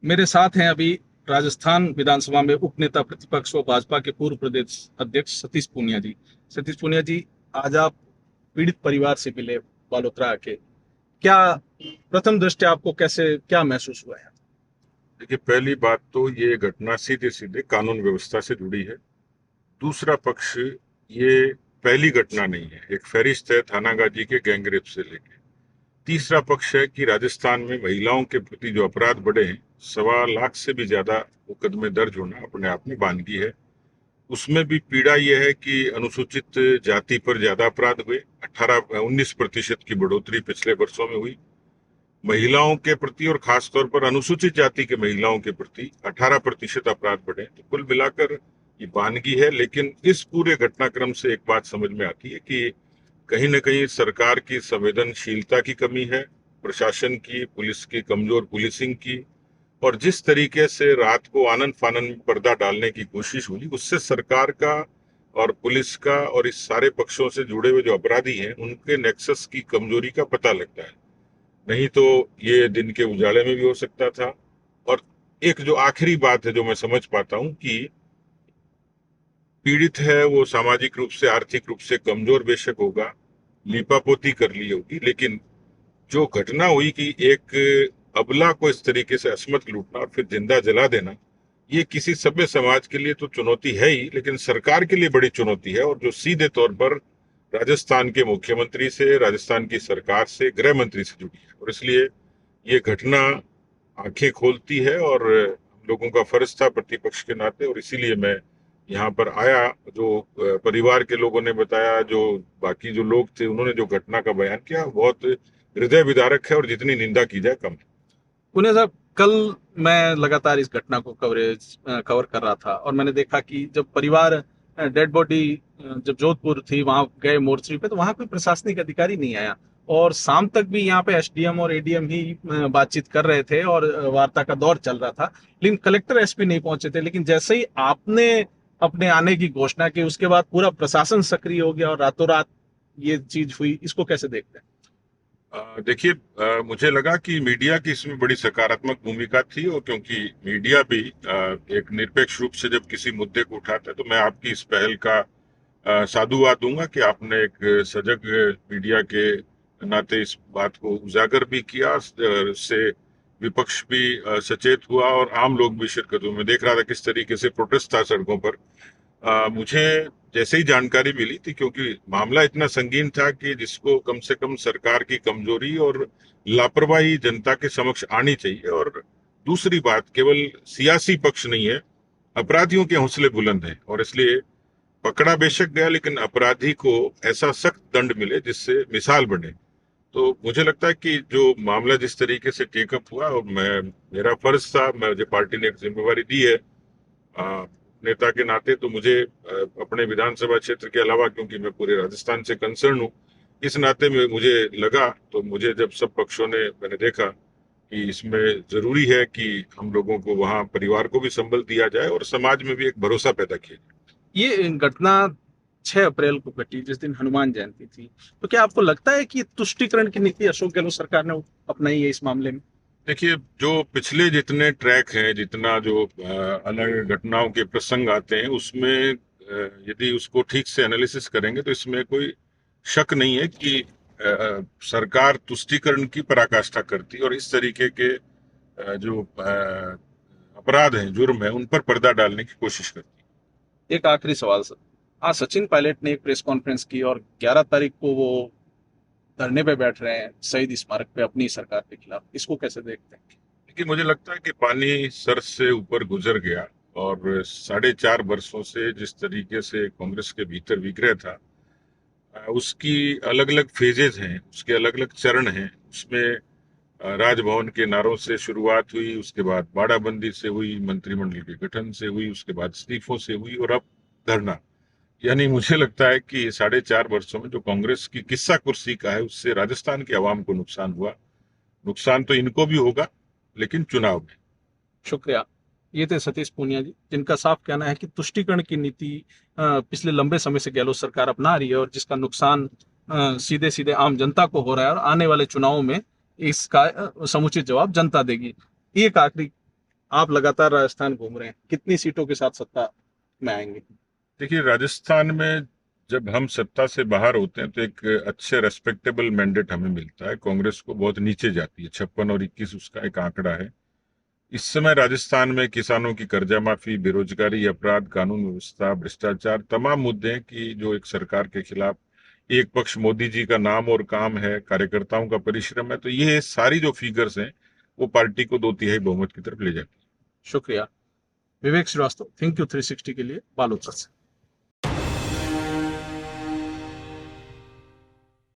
मेरे साथ हैं अभी राजस्थान विधानसभा में उपनेता प्रतिपक्ष व भाजपा के पूर्व प्रदेश अध्यक्ष सतीश पूनिया जी। सतीश पूनिया जी, आज आप पीड़ित परिवार से मिले बालोतरा आके। क्या प्रथम दृष्टया आपको कैसे क्या महसूस हुआ है? देखिए, पहली बात तो ये घटना सीधे सीधे कानून व्यवस्था से जुड़ी है। दूसरा पक्ष, ये पहली घटना नहीं है। एक फहरिस्त है थानागाजी के गैंगरेप से लेके। तीसरा पक्ष है कि राजस्थान में महिलाओं के प्रति जो अपराध बढ़े हैं, 1.25 लाख से भी ज्यादा मुकदमे दर्ज होना अपने आप में वानगी है। उसमें भी पीड़ा यह है कि अनुसूचित जाति पर ज्यादा अपराध हुए। 19% की बढ़ोतरी पिछले वर्षों में हुई। महिलाओं के प्रति और खासतौर पर अनुसूचित जाति के महिलाओं के प्रति 18% अपराध बढ़े। तो कुल मिलाकर ये वानगी है। लेकिन इस पूरे घटनाक्रम से एक बात समझ में आती है कि कहीं ना कहीं सरकार की संवेदनशीलता की कमी है, प्रशासन की, पुलिस की कमजोर पुलिसिंग की, और जिस तरीके से रात को आनन फानन में पर्दा डालने की कोशिश हुई, उससे सरकार का और पुलिस का और इस सारे पक्षों से जुड़े हुए जो अपराधी हैं उनके नेक्सस की कमजोरी का पता लगता है। नहीं तो ये दिन के उजाले में भी हो सकता था। और एक जो आखिरी बात है जो मैं समझ पाता हूं कि पीड़ित है वो सामाजिक रूप से, आर्थिक रूप से कमजोर बेशक होगा, लीपापोती कर ली होगी, लेकिन जो घटना हुई कि एक अबला को इस तरीके से असमत लूटना और फिर जिंदा जला देना, ये किसी सभ्य समाज के लिए तो चुनौती है ही, लेकिन सरकार के लिए बड़ी चुनौती है। और जो सीधे तौर पर राजस्थान के मुख्यमंत्री से, राजस्थान की सरकार से, गृह मंत्री से जुड़ी है। और इसलिए ये घटना आंखें खोलती है और हम लोगों का फर्ज था प्रतिपक्ष के नाते, और इसीलिए मैं यहाँ पर आया। जो परिवार के लोगों ने बताया, जो बाकी जो लोग थे उन्होंने जो घटना का बयान किया, बहुत हृदय विदारक है और जितनी निंदा की जाए कम है। पुनिया साहब, कल मैं लगातार इस घटना को कवर कर रहा था और मैंने देखा कि जब परिवार डेड बॉडी जब जोधपुर थी वहां गए मोर्चरी पे, तो वहां कोई प्रशासनिक अधिकारी नहीं आया। और शाम तक भी यहाँ पे एसडीएम और एडीएम ही बातचीत कर रहे थे और वार्ता का दौर चल रहा था, लेकिन कलेक्टर एसपी नहीं पहुंचे थे। लेकिन जैसे ही आपने अपने आने की घोषणा की, उसके बाद पूरा प्रशासन सक्रिय हो गया और रातों रात ये चीज हुई। इसको कैसे देखते हैं? देखिए, मुझे लगा कि मीडिया की इसमें बड़ी सकारात्मक भूमिका थी, और क्योंकि मीडिया भी एक निरपेक्ष रूप से जब किसी मुद्दे को उठाता है, तो मैं आपकी इस पहल का साधुवाद दूंगा कि आपने एक सजग मीडिया के नाते इस बात को उजागर भी किया। इससे विपक्ष भी सचेत हुआ और आम लोग भी शिरकत हुए। मैं देख रहा था किस तरीके से प्रोटेस्ट था सड़कों पर। मुझे जैसे ही जानकारी मिली थी, क्योंकि मामला इतना संगीन था कि जिसको कम से कम सरकार की कमजोरी और लापरवाही जनता के समक्ष आनी चाहिए। और दूसरी बात, केवल सियासी पक्ष नहीं है, अपराधियों के हौसले बुलंद हैं, और इसलिए पकड़ा बेशक गया, लेकिन अपराधी को ऐसा सख्त दंड मिले जिससे मिसाल बने। तो मुझे लगता है कि जो मामला जिस तरीके से टेकअप हुआ, और मैं, मेरा फर्ज था, मुझे पार्टी ने एक जिम्मेवारी दी है नेता के नाते, तो मुझे अपने विधानसभा क्षेत्र के अलावा, क्योंकि मैं पूरे राजस्थान से कंसर्न हूँ, इस नाते में मुझे लगा, तो मुझे जब सब पक्षों ने, मैंने देखा कि इसमें जरूरी है कि हम लोगों को वहाँ परिवार को भी संबल दिया जाए और समाज में भी एक भरोसा पैदा किया जाए। ये घटना 6 अप्रैल को घटी, जिस दिन हनुमान जयंती थी। तो क्या आपको लगता है कि तुष्टिकरण की नीति अशोक गहलोत सरकार ने अपनाई है इस मामले में? देखिए, जो पिछले जितने ट्रैक हैं, जितना जो अलग घटनाओं के प्रसंग आते हैं, उसमें यदि उसको ठीक से एनालिसिस करेंगे तो इसमें कोई शक नहीं है कि सरकार तुष्टीकरण की पराकाष्ठा करती है और इस तरीके के जो अपराध हैं, जुर्म है, उन पर पर्दा डालने की कोशिश करती एक आखिरी सवाल सर, आज सचिन पायलट ने एक प्रेस कॉन्फ्रेंस की और 11 तारीख को वो धरने पे बैठ रहे हैं शहीद स्मारक पे अपनी सरकार के खिलाफ। इसको कैसे देखते हैं? है। लेकिन मुझे लगता है कि पानी सर से ऊपर गुजर गया, और 4.5 वर्षों से जिस तरीके से कांग्रेस के भीतर विग्रह था, उसकी अलग अलग फेजेज हैं, उसके अलग अलग चरण हैं। उसमें राजभवन के नारों से शुरुआत हुई, उसके बाद बाड़ाबंदी से हुई, मंत्रिमंडल के गठन से हुई, उसके बाद इस्तीफों से हुई, और अब धरना। यानी मुझे लगता है कि 4.5 वर्षों में जो कांग्रेस की किस्सा कुर्सी का है, उससे राजस्थान की आवाम को नुकसान हुआ। नुकसान तो इनको भी होगा, लेकिन चुनाव में। शुक्रिया। ये थे सतीश पूनिया जी, जिनका साफ कहना है कि तुष्टिकरण की नीति पिछले लंबे समय से गहलोत सरकार अपना रही है और जिसका नुकसान सीधे सीधे आम जनता को हो रहा है, और आने वाले चुनावों में इसका समुचित जवाब जनता देगी। एक आखिरी आप लगातार राजस्थान घूम रहे हैं, कितनी सीटों के साथ सत्ता में आएंगे? देखिए, राजस्थान में जब हम सत्ता से बाहर होते हैं तो एक अच्छे रेस्पेक्टेबल मैंडेट हमें मिलता है। कांग्रेस को बहुत नीचे जाती है, 56 और 21 उसका एक आंकड़ा है। इस समय राजस्थान में किसानों की कर्जा माफी, बेरोजगारी, अपराध, कानून व्यवस्था, भ्रष्टाचार, तमाम मुद्दे हैं कि जो एक सरकार के खिलाफ एक पक्ष मोदी जी का नाम और काम है, कार्यकर्ताओं का परिश्रम है, तो ये सारी जो फिगर्स हैं वो पार्टी को 2/3 बहुमत की तरफ ले जाती है। शुक्रिया। विवेक श्रीवास्तव, थिंक यू 360 के लिए बालोद से।